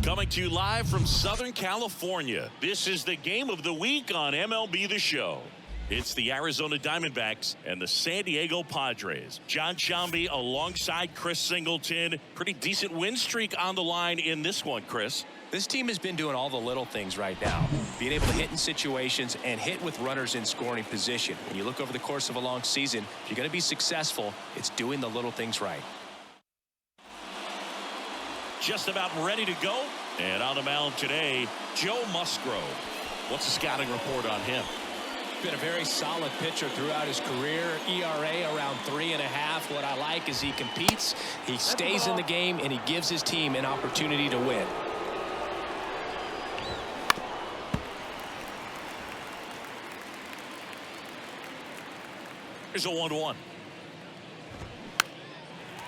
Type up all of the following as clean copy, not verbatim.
Coming to you live from Southern California. This is the game of the week on MLB The Show. It's the Arizona Diamondbacks and the San Diego Padres. John Sciambi alongside Chris Singleton. Pretty decent win streak on the line in this one, Chris. This team has been doing all the little things right now. Being able to hit in situations and hit with runners in scoring position. When you look over the course of a long season, if you're going to be successful, it's doing the little things right. Just about ready to go. And on the mound today, Joe Musgrove. What's the scouting report on him? Been a very solid pitcher throughout his career. ERA around 3.5. What I like is he competes, he stays in the game, and he gives his team an opportunity to win. Here's a 1-1.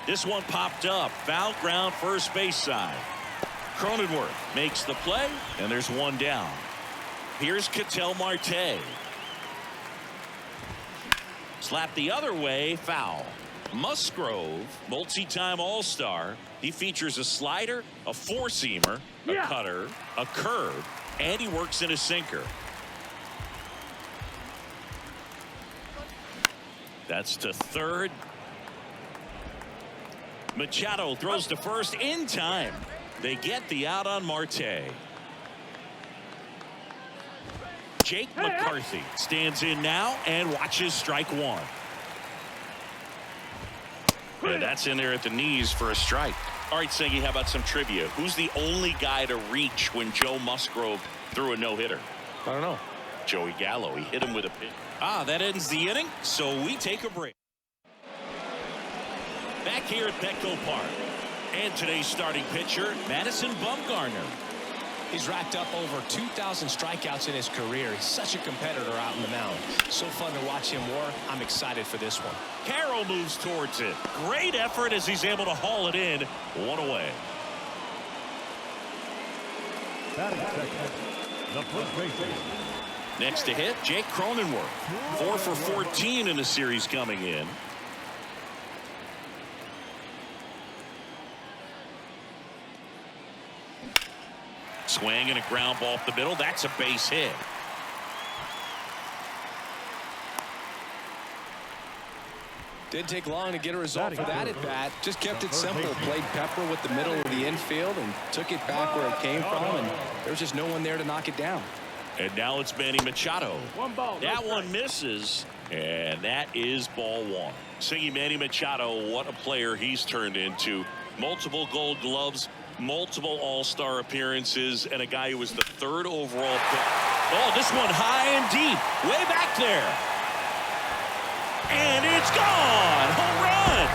This one popped up. Foul ground, first base side. Cronenworth makes the play, and there's one down. Here's Ketel Marte. Slap the other way, foul. Musgrove, multi-time All-Star. He features a slider, a four-seamer, a cutter, a curve, and he works in a sinker. That's to third. Machado throws to first in time. They get the out on Marte. Jake McCarthy stands in now and watches strike one. And that's in there at the knees for a strike. All right, Singy, how about some trivia? Who's the only guy to reach when Joe Musgrove threw a no-hitter? I don't know. Joey Gallo. He hit him with a pitch. That ends the inning, so we take a break. Back here at Petco Park. And today's starting pitcher, Madison Bumgarner. He's racked up over 2,000 strikeouts in his career. He's such a competitor out in the mound. So fun to watch him work. I'm excited for this one. Carroll moves towards it. Great effort as he's able to haul it in. One away. The first baseman. Next to hit, Jake Cronenworth. 4 for 14 in the series coming in. Swing and a ground ball up the middle. That's a base hit. Didn't take long to get a result for that at bat. Just kept it simple. Played pepper with the middle of the infield and took it back where it came from. And there was just no one there to knock it down. And now it's Manny Machado. That one misses. And that is ball one. Singing Manny Machado, what a player he's turned into. Multiple Gold Gloves, multiple All-Star appearances, and a guy who was the 3rd overall pick. Oh, this one high and deep, way back there. And it's gone. Home run.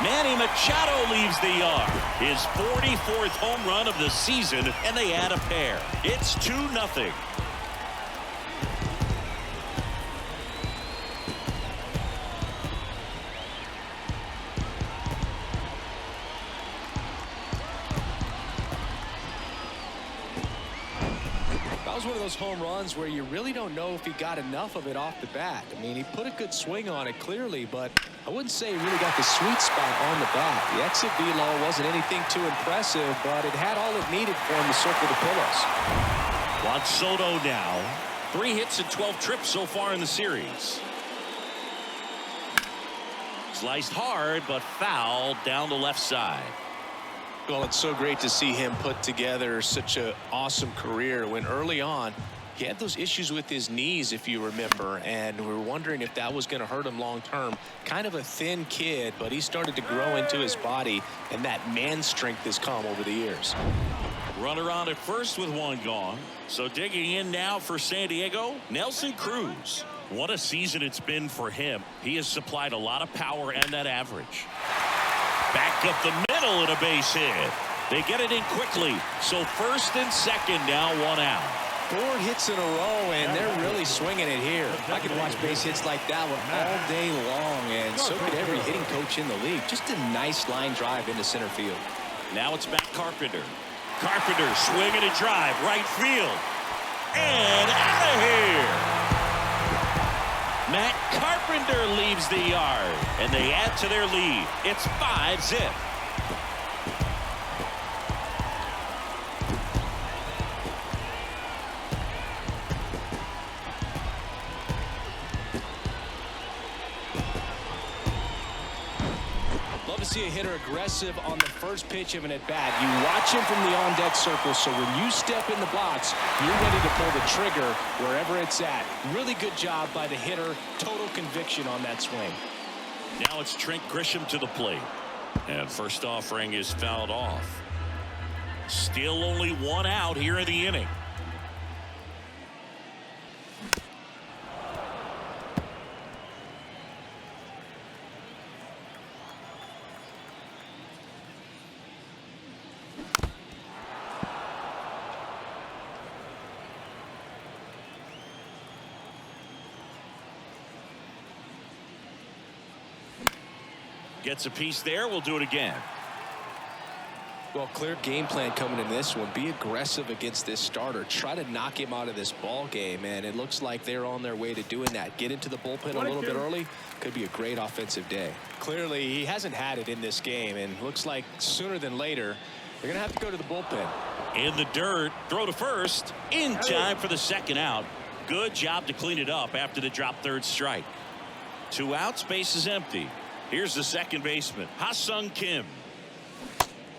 Manny Machado leaves the yard. His 44th home run of the season, and they add a pair. It's 2-0. That was one of those home runs where you really don't know if he got enough of it off the bat. I mean, he put a good swing on it clearly, but I wouldn't say he really got the sweet spot on the bat. The exit velo wasn't anything too impressive, but it had all it needed for him to circle the pillows. Juan Soto now. 3 hits and 12 trips so far in the series. Sliced hard, but foul down the left side. Well, it's so great to see him put together such an awesome career when early on he had those issues with his knees, if you remember, and we were wondering if that was going to hurt him long term. Kind of a thin kid, but he started to grow into his body, and that man strength has come over the years. Runner on at first with one gone. So digging in now for San Diego, Nelson Cruz. What a season it's been for him. He has supplied a lot of power and that average. Back up the middle and a base hit. They get it in quickly. So first and second now, 1 out. 4 hits in a row, and they're really swinging it here. I could watch base hits like that one all day long, and so could every hitting coach in the league. Just a nice line drive into center field. Now it's back Carpenter. Carpenter swinging a drive, right field. And out of here. Matt Carpenter leaves the yard, and they add to their lead. It's 5-0. see a hitter aggressive on the first pitch of an at-bat, you watch him from the on-deck circle, so when you step in the box, you're ready to pull the trigger wherever it's at. Really good job by the hitter. Total conviction on that swing. Now it's Trent Grisham to the plate. And first offering is fouled off. Still only one out here in the inning. Gets a piece there. We'll do it again. Well, clear game plan coming in this one. Be aggressive against this starter. Try to knock him out of this ball game, and it looks like they're on their way to doing that. Get into the bullpen a little bit early. Could be a great offensive day. Clearly, he hasn't had it in this game, and looks like sooner than later, they're going to have to go to the bullpen. In the dirt, throw to first. In time for the second out. Good job to clean it up after the drop third strike. 2 outs, base is empty. Here's the second baseman, Ha-Sung Kim.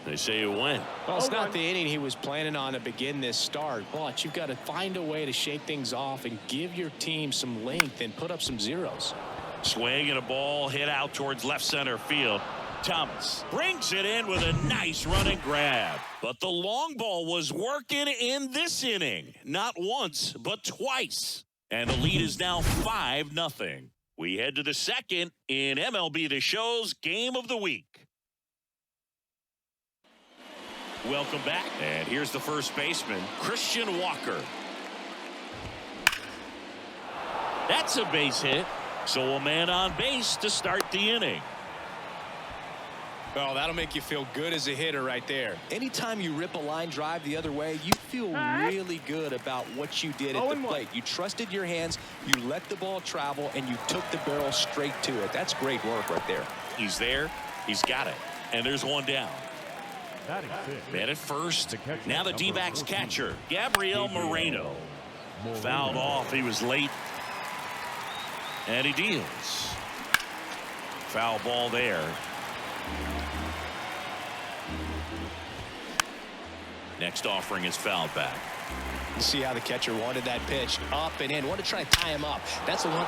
They say it went. Well, it's not the inning he was planning on to begin this start, but you've got to find a way to shake things off and give your team some length and put up some zeros. Swing and a ball hit out towards left center field. Thomas brings it in with a nice running grab. But the long ball was working in this inning. Not once, but twice. And the lead is now 5-0. We head to the second in MLB The Show's Game of the Week. Welcome back. And here's the first baseman, Christian Walker. That's a base hit. So a man on base to start the inning. Well, that'll make you feel good as a hitter right there. Anytime you rip a line drive the other way, you feel really good about what you did at the plate. You trusted your hands, you let the ball travel, and you took the barrel straight to it. That's great work right there. He's there. He's got it. And there's one down. Man at first. Now the D-backs catcher, Gabriel Moreno. Fouled off. He was late. And he deals. Foul ball there. Next offering is fouled back. You see how the catcher wanted that pitch up and in. Want to try to tie him up. That's the one.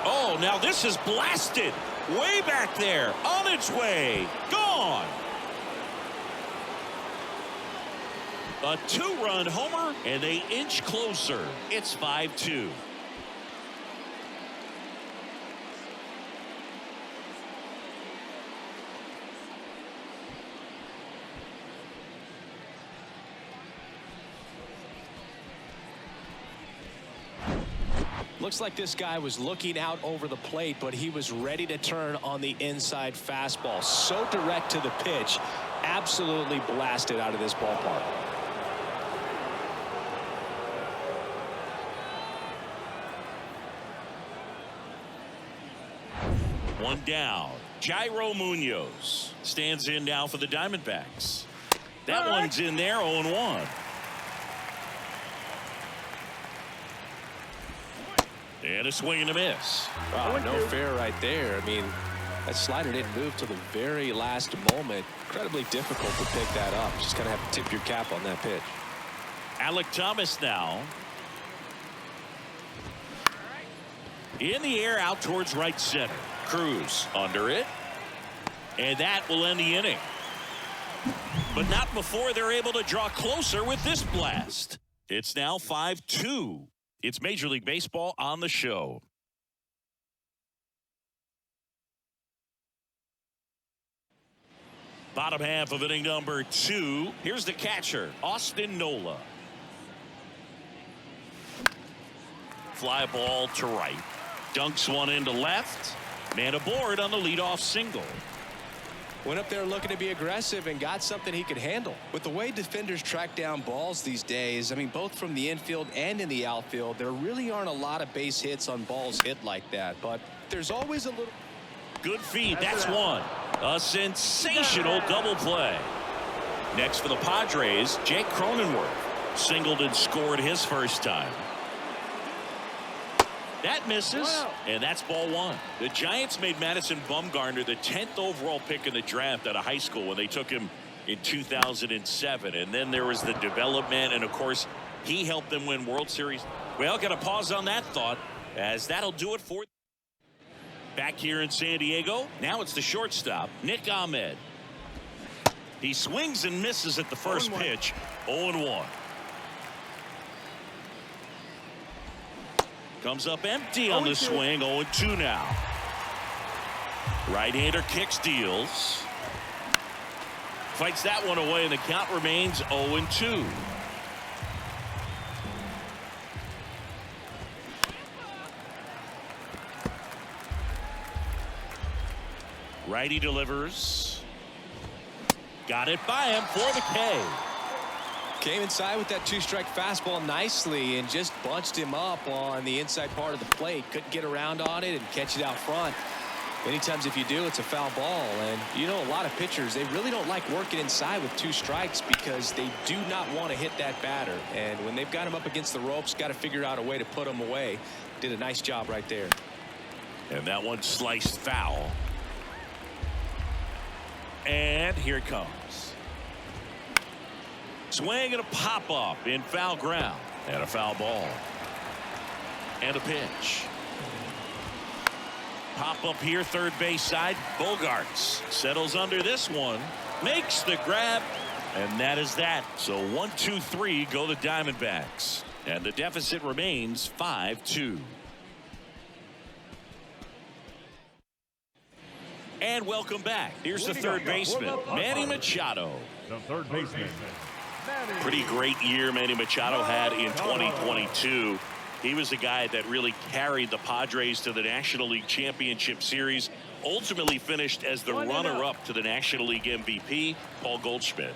Oh, now this is blasted. Way back there. On its way. Gone. A 2-run homer, and they inch closer. It's 5-2. Looks like this guy was looking out over the plate, but he was ready to turn on the inside fastball. So direct to the pitch. Absolutely blasted out of this ballpark. One down. Jairo Munoz stands in now for the Diamondbacks. That one's in there, 0-1. And a swing and a miss. Wow, no fair right there. I mean, that slider didn't move till the very last moment. Incredibly difficult to pick that up. Just kind of have to tip your cap on that pitch. Alec Thomas now. In the air out towards right center. Cruz under it. And that will end the inning. But not before they're able to draw closer with this blast. It's now 5-2. It's Major League Baseball on the show. Bottom half of inning number 2. Here's the catcher, Austin Nola. Fly ball to right. Dunks one into left. Man aboard on the leadoff single. Went up there looking to be aggressive and got something he could handle. With the way defenders track down balls these days, I mean, both from the infield and in the outfield, there really aren't a lot of base hits on balls hit like that. But there's always a little. Good feed. That's one. A sensational double play. Next for the Padres, Jake Cronenworth. Singled and scored his first time. That misses, and that's ball one. The Giants made Madison Bumgarner the 10th overall pick in the draft out of high school when they took him in 2007. And then there was the development, and of course, he helped them win World Series. Well, got to pause on that thought, as that'll do it for back here in San Diego. Now it's the shortstop, Nick Ahmed. He swings and misses at the first pitch. 0-1. Comes up empty on the swing. 0-2 now. Right-hander kicks, deals. Fights that one away, and the count remains 0-2. Righty delivers. Got it by him for the K. Came inside with that two-strike fastball nicely and just bunched him up on the inside part of the plate. Couldn't get around on it and catch it out front. Many times if you do, it's a foul ball. And you know, a lot of pitchers, they really don't like working inside with two strikes because they do not want to hit that batter. And when they've got him up against the ropes, got to figure out a way to put him away. Did a nice job right there. And that one sliced foul. And here it comes. Swing and a pop-up in foul ground. And a foul ball. And a pitch. Pop-up here, third base side. Bogarts settles under this one. Makes the grab. And that is that. So 1-2-3 go the Diamondbacks. And the deficit remains 5-2. And welcome back. Here's the third baseman, Manny Machado. The third baseman. Pretty great year Manny Machado had in 2022. He was the guy that really carried the Padres to the National League Championship Series. Ultimately finished as the runner-up to the National League MVP, Paul Goldschmidt.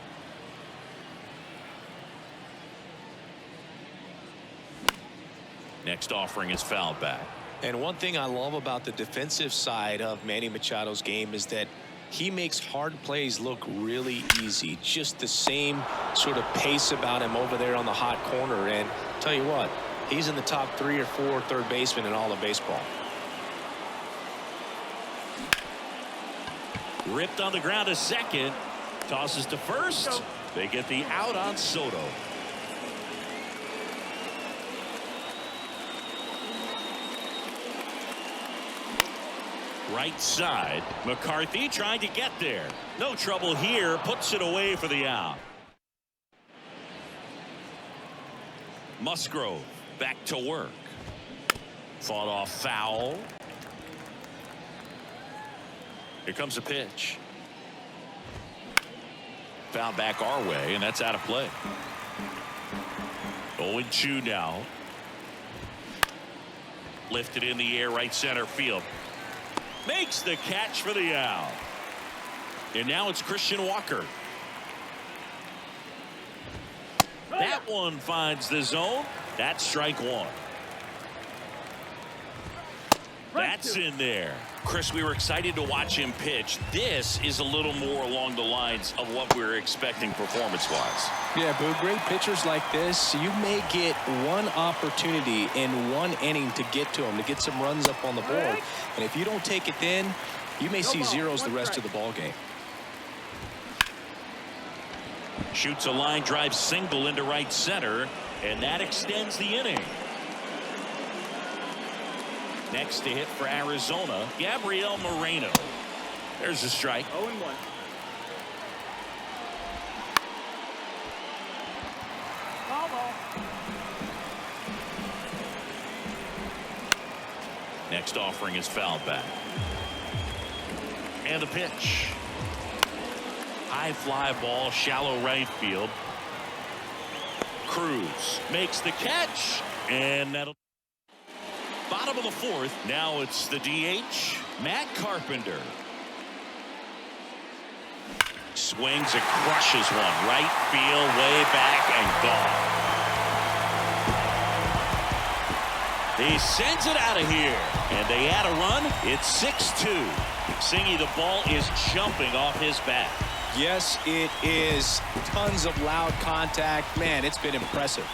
Next offering is fouled back. And one thing I love about the defensive side of Manny Machado's game is that he makes hard plays look really easy. Just the same sort of pace about him over there on the hot corner. And tell you what, he's in the top 3 or 4 third basemen in all of baseball. Ripped on the ground to second. Tosses to first. They get the out on Soto. Right side. McCarthy trying to get there. No trouble here. Puts it away for the out. Musgrove back to work. Fought off foul. Here comes a pitch. Foul back our way, and that's out of play. 0-2 now. Lifted in the air, right center field. Makes the catch for the out. And now it's Christian Walker. That one finds the zone. That's strike one. That's in there. Chris, we were excited to watch him pitch. This is a little more along the lines of what we were expecting performance-wise. Yeah, Boo, great pitchers like this, you may get one opportunity in one inning to get to them, to get some runs up on the board. And if you don't take it then, you may see zeros the rest of the ball game. Shoots a line drive single into right center, and that extends the inning. Next to hit for Arizona, Gabriel Moreno. There's a strike. 0-1. Foul ball. Next offering is fouled back. And the pitch. High fly ball, shallow right field. Cruz makes the catch, and that'll. Bottom of the fourth. Now it's the DH, Matt Carpenter. Swings and crushes one. Right field, way back, and gone. He sends it out of here. And they add a run. It's 6-2. Singy, the ball is jumping off his bat. Yes, it is. Tons of loud contact. Man, it's been impressive.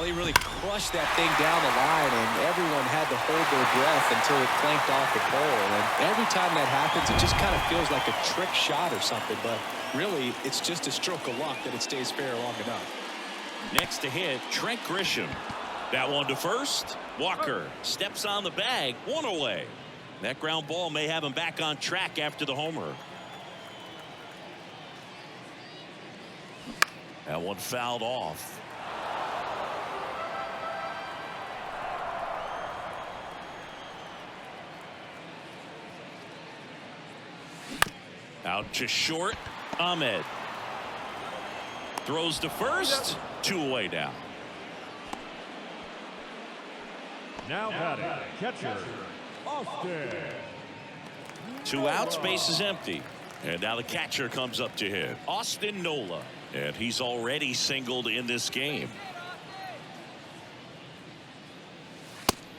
Well, he really crushed that thing down the line, and everyone had to hold their breath until it clanked off the pole. And every time that happens, it just kind of feels like a trick shot or something. But really, it's just a stroke of luck that it stays fair long enough. Next to hit, Trent Grisham. That one to first. Walker steps on the bag, one away. That ground ball may have him back on track after the homer. That one fouled off. Out to short. Ahmed throws to first. 2 away now. Now batting, catcher, Austin. 2 outs, base is empty. And now the catcher comes up to hit. Austin Nola. And he's already singled in this game.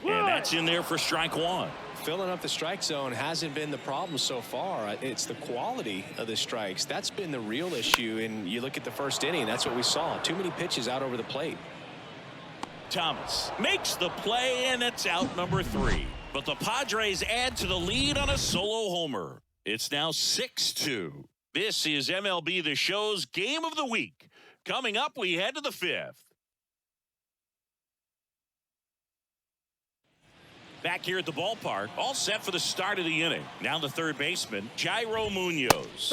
And that's in there for strike 1. Filling up the strike zone hasn't been the problem so far. It's the quality of the strikes. That's been the real issue. And you look at the first inning, that's what we saw. Too many pitches out over the plate. Thomas makes the play, and it's out number 3. But the Padres add to the lead on a solo homer. It's now 6-2. This is MLB The Show's Game of the Week. Coming up, we head to the 5th. Back here at the ballpark, all set for the start of the inning. Now the third baseman, Jairo Munoz.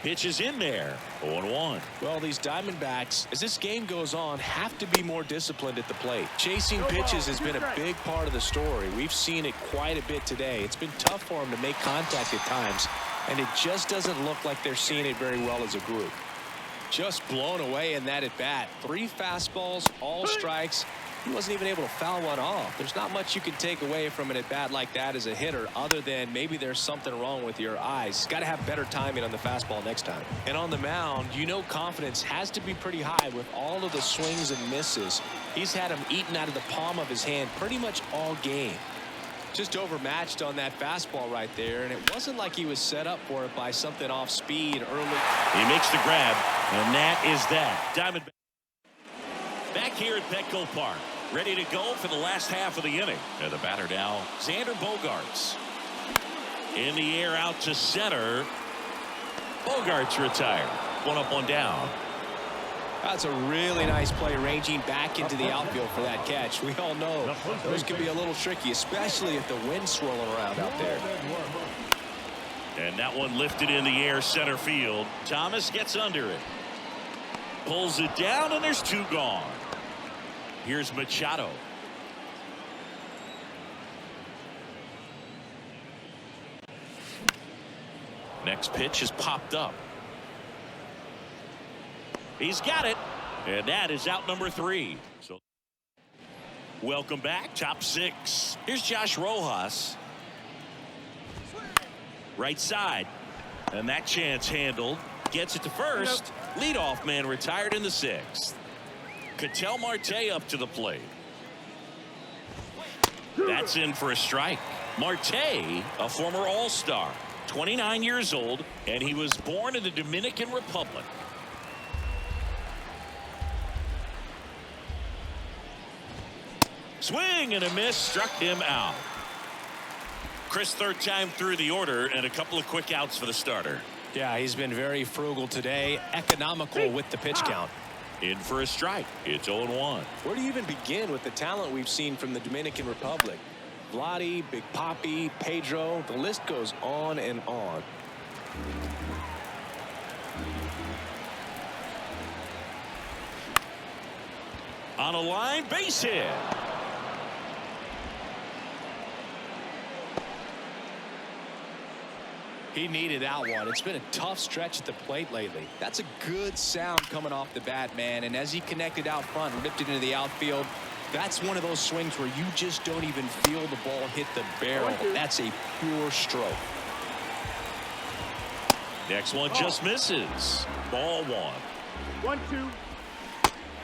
Pitches in there, 0-1. Well, these Diamondbacks, as this game goes on, have to be more disciplined at the plate. Chasing pitches has been a big part of the story. We've seen it quite a bit today. It's been tough for them to make contact at times, and it just doesn't look like they're seeing it very well as a group. Just blown away in that at-bat. 3 fastballs, all strikes. He wasn't even able to foul one off. There's not much you can take away from an at-bat like that as a hitter other than maybe there's something wrong with your eyes. Got to have better timing on the fastball next time. And on the mound, you know confidence has to be pretty high with all of the swings and misses. He's had them eaten out of the palm of his hand pretty much all game. Just overmatched on that fastball right there, and it wasn't like he was set up for it by something off speed early. He makes the grab, and that is that. Diamondbacks back here at Petco Park, ready to go for the last half of the inning. And the batter now, Xander Bogaerts. In the air out to center. Bogaerts retired. 1 up, 1 down. That's a really nice play, ranging back into the outfield for that catch. We all know those can be a little tricky, especially if the wind's swirling around out there. And that one lifted in the air, center field. Thomas gets under it. Pulls it down, and there's 2 gone. Here's Machado. Next pitch is popped up. He's got it, and that is out number 3. So, welcome back, top 6. Here's Josh Rojas. Right side, and that chance handled. Gets it to first. Leadoff man retired in the 6th. Ketel Marte up to the plate. That's in for a strike. Marte, a former All-Star, 29 years old, and he was born in the Dominican Republic. Swing and a miss, struck him out. Chris, 3rd time through the order, and a couple of quick outs for the starter. Yeah, he's been very frugal today, economical with the pitch count. In for a strike. It's 0-1. Where do you even begin with the talent we've seen from the Dominican Republic? Vladdy, Big Papi, Pedro, the list goes on and on. On a line, base hit. He needed that one. It's been a tough stretch at the plate lately. That's a good sound coming off the bat, man. And as he connected out front, ripped it into the outfield, that's one of those swings where you just don't even feel the ball hit the barrel. That's a pure stroke. Next one just misses. Ball 1. 1-2.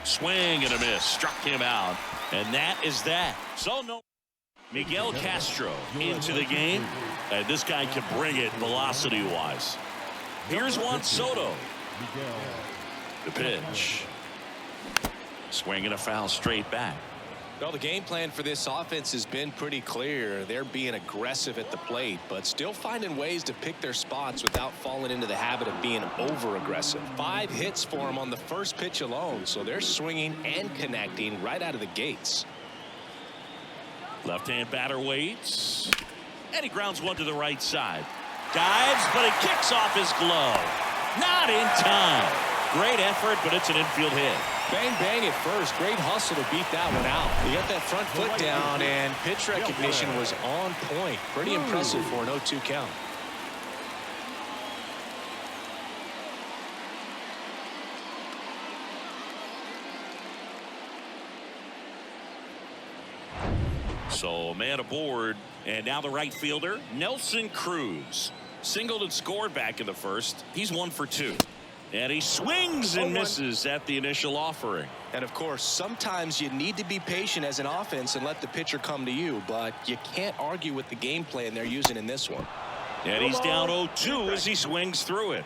Swing and a miss. Struck him out. And that is that. So no. Miguel Castro into the game. And this guy can bring it velocity-wise. Here's Juan Soto. The pitch. Swing and a foul straight back. Well, the game plan for this offense has been pretty clear. They're being aggressive at the plate, but still finding ways to pick their spots without falling into the habit of being over-aggressive. 5 hits for them on the first pitch alone, so they're swinging and connecting right out of the gates. Left-hand batter waits. And he grounds one to the right side. Dives, but it kicks off his glove. Not in time. Great effort, but it's an infield hit. Bang, bang at first. Great hustle to beat that one out. He got that front foot down, and pitch recognition was on point. Pretty impressive for an 0-2 count. So man aboard, and now the right fielder, Nelson Cruz. Singled and scored back in the first. He's 1 for 2. And he swings and misses at the initial offering. And of course, sometimes you need to be patient as an offense and let the pitcher come to you, but you can't argue with the game plan they're using in this one. And he's down 0-2 as he swings through it.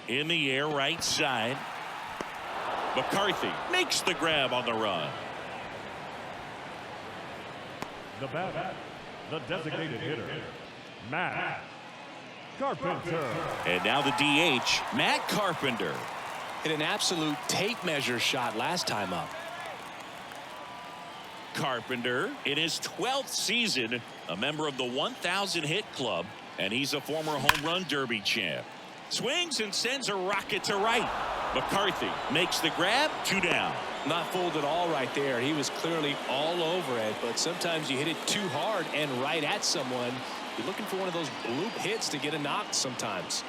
In the air, right side. McCarthy makes the grab on the run. The batter, the designated hitter, Matt Carpenter. And now the DH, Matt Carpenter. Hit an absolute tape measure shot last time up. Carpenter in his 12th season, a member of the 1,000 hit club, and he's a former home run derby champ. Swings and sends a rocket to right. McCarthy makes the grab, 2 down. Not fooled at all right there. He was clearly all over it, but sometimes you hit it too hard and right at someone. You're looking for one of those bloop hits to get a knock sometimes.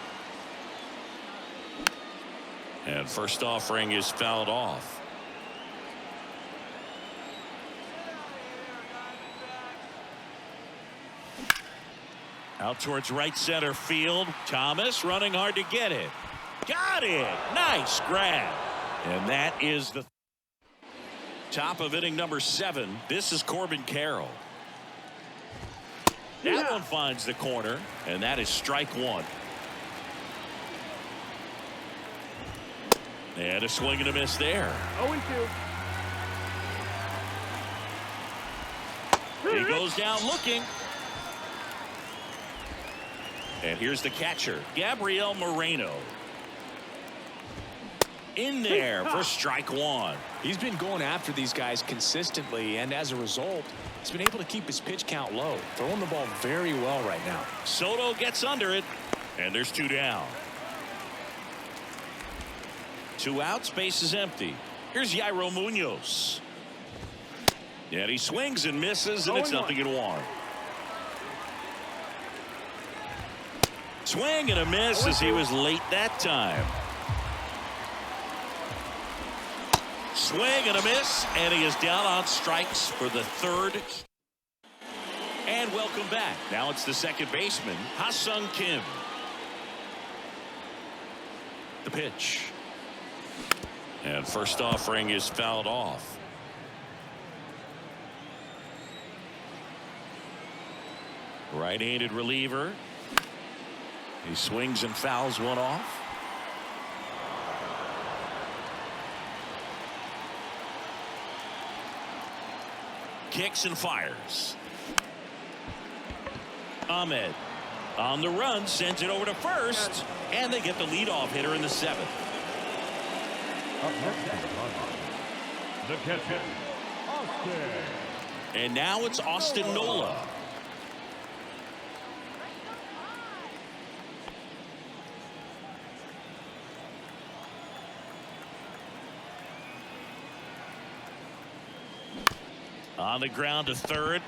And first offering is fouled off. Out towards right center field. Thomas running hard to get it. Got it. Nice grab. And that is the top of inning number 7. This is Corbin Carroll. That one finds the corner, and that is strike 1. And a swing and a miss there. 0-2. He goes down looking. And here's the catcher, Gabriel Moreno. In there for strike 1. He's been going after these guys consistently, and as a result, he's been able to keep his pitch count low. Throwing the ball very well right now. Soto gets under it, and there's 2 down. 2 outs, base is empty. Here's Yairo Munoz. And he swings and misses, and it's 0-1. Swing and a miss as he was late that time. Swing and a miss, and he is down on strikes for the 3rd. And welcome back. Now it's the second baseman, Ha-Sung Kim. The pitch. And first offering is fouled off. Right-handed reliever. He swings and fouls one off. Kicks and fires. Ahmed on the run, sends it over to first, and they get the leadoff hitter in the 7th. Up next, the catcher, Austin. And now it's Austin Nola. On the ground to third.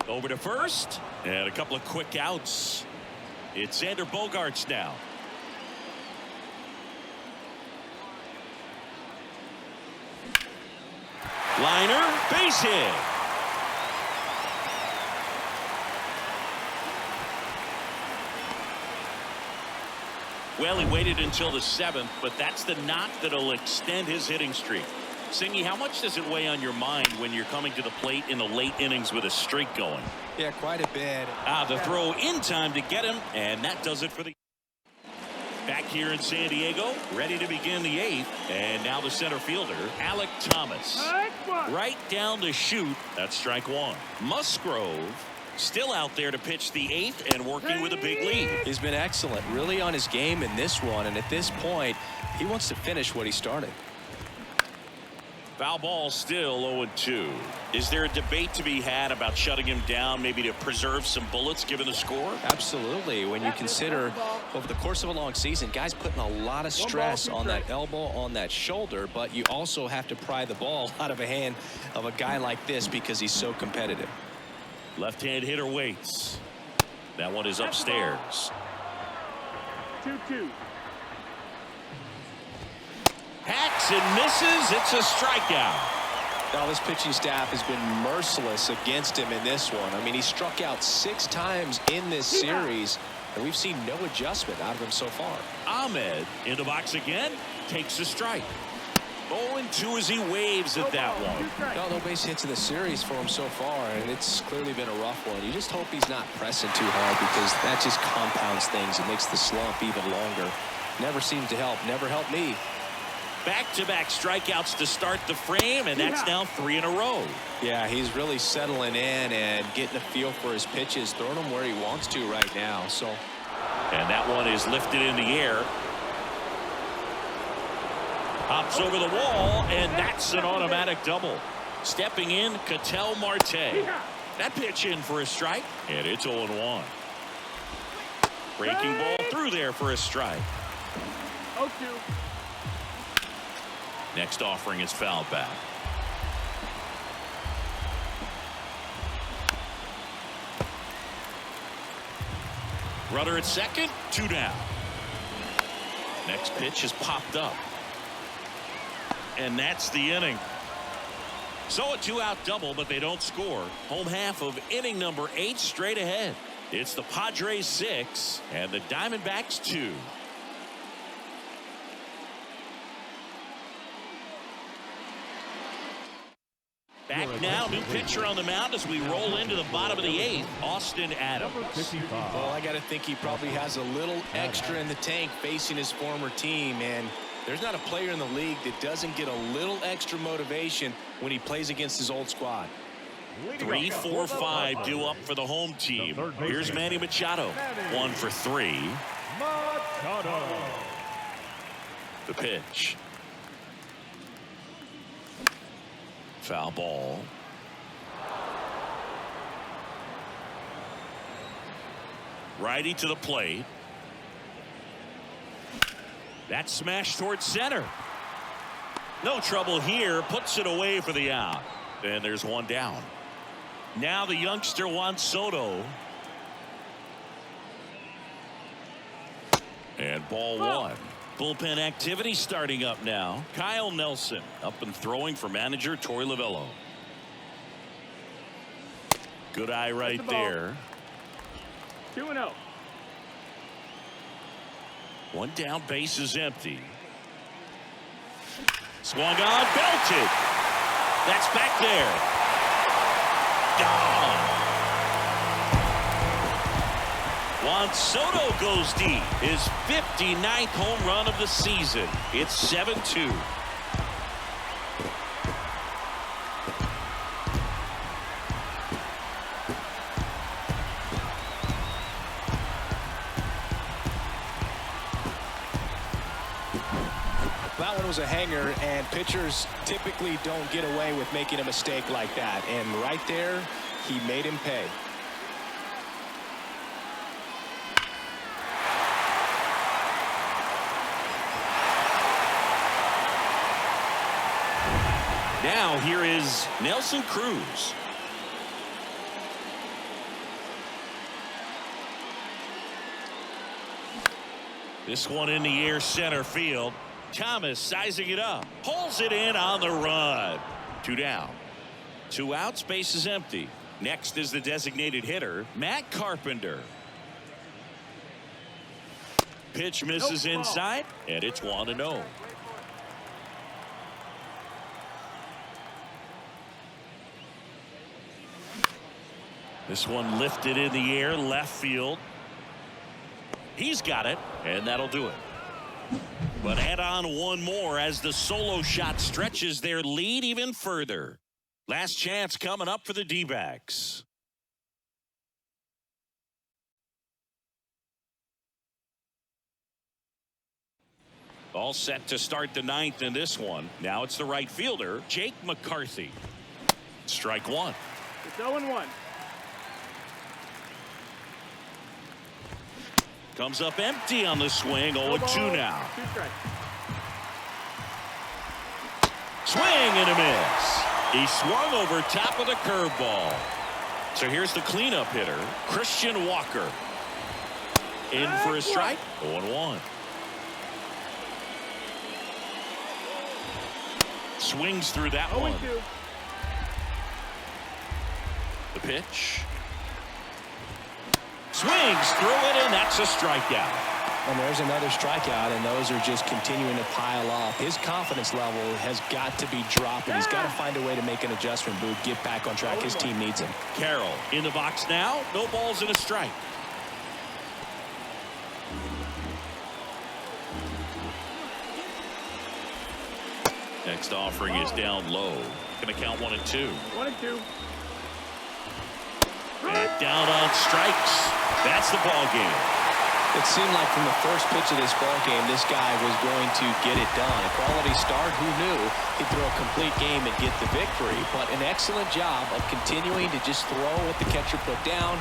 Over to first. And a couple of quick outs. It's Xander Bogaerts now. Liner, base hit. Well, he waited until the 7th, but that's the knock that'll extend his hitting streak. Singy, how much does it weigh on your mind when you're coming to the plate in the late innings with a streak going? Yeah, quite a bit. The throw in time to get him, and that does it for the... Back here in San Diego, ready to begin the 8th, and now the center fielder, Alec Thomas. Right down the chute. That's strike 1. Musgrove still out there to pitch the 8th and working with a big lead. He's been excellent, really on his game in this one, and at this point, he wants to finish what he started. Foul ball, still 0-2. Is there a debate to be had about shutting him down, maybe to preserve some bullets given the score? Absolutely. When you consider over the course of a long season, guys putting a lot of stress on that elbow, on that shoulder, but you also have to pry the ball out of a hand of a guy like this because he's so competitive. Left-hand hitter waits. That one is upstairs. 2-2. Hacks and misses. It's a strikeout. Now this pitching staff has been merciless against him in this one. I mean, he struck out 6 times in this series, and we've seen no adjustment out of him so far. Ahmed in the box again, takes a strike. 0-2 as he waves at that one. No base hits in the series for him so far, and it's clearly been a rough one. You just hope he's not pressing too hard, because that just compounds things and makes the slump even longer. Never seems to help. Never helped me. Back-to-back strikeouts to start the frame, and that's now 3 in a row. Yeah, he's really settling in and getting a feel for his pitches, throwing them where he wants to right now. And that one is lifted in the air. Hops over the wall, and that's an automatic double. Stepping in, Ketel Marte. That pitch in for a strike, and it's 0-1. Breaking ball through there for a strike. 0-2. Next offering is fouled back. Runner at second, 2 down. Next pitch has popped up. And that's the inning. So a 2-out double, but they don't score. Home half of inning number 8 straight ahead. It's the Padres 6 and the Diamondbacks 2. Back now, new pitcher on the mound as we roll into the bottom of the 8th, Austin Adams. Well, I got to think he probably has a little extra in the tank facing his former team, and there's not a player in the league that doesn't get a little extra motivation when he plays against his old squad. 3, 4, 5 due up for the home team. Here's Manny Machado, 1 for 3. Machado. The pitch. Foul ball. Righty to the plate. That smash towards center. No trouble here. Puts it away for the out. And there's one down. Now the youngster Juan Soto. And ball 1. Bullpen activity starting up now. Kyle Nelson up and throwing for manager Torey Lovullo. Good eye right there. 2-0. One down, base is empty. Swung on, belted. That's back there. Gone. Juan Soto goes deep. His 59th home run of the season. It's 7-2. That one was a hanger, and pitchers typically don't get away with making a mistake like that. And right there, he made him pay. Now here is Nelson Cruz. This one in the air, center field. Thomas sizing it up. Pulls it in on the run. 2 down. 2 outs, base is empty. Next is the designated hitter, Matt Carpenter. Pitch misses inside, and it's 1-0. This one lifted in the air, left field. He's got it, and that'll do it. But add on one more as the solo shot stretches their lead even further. Last chance coming up for the D-backs. All set to start the ninth in this one. Now it's the right fielder, Jake McCarthy. Strike one. It's 0-1. Comes up empty on the swing. 0-2 now. 2 strikes. Swing and a miss. He swung over top of the curveball. So here's the cleanup hitter, Christian Walker. In for a strike. 0-1. Swings through that one. 0-2. The pitch. Swings through it, and that's a strikeout. And there's another strikeout, and those are just continuing to pile up. His confidence level has got to be dropping. He's got to find a way to make an adjustment, Boog, get back on track. His team needs him. Carroll in the box now. No balls and a strike. Next offering is down low. Going to count 1-2. 1-2. And down on strikes. That's the ball game. It seemed like from the first pitch of this ball game, this guy was going to get it done. A quality start, who knew he'd throw a complete game and get the victory. But an excellent job of continuing to just throw what the catcher put down.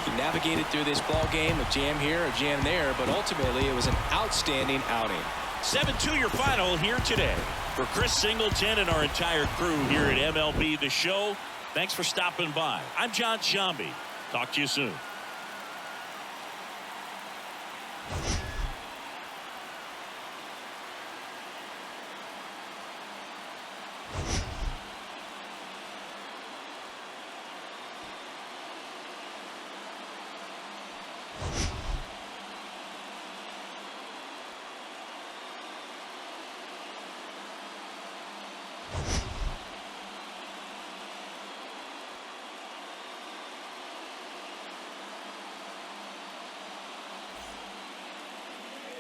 He navigated through this ball game, a jam here, a jam there, but ultimately it was an outstanding outing. 7-2 your final here today. For Chris Singleton and our entire crew here at MLB The Show, thanks for stopping by. I'm John Shambi. Talk to you soon.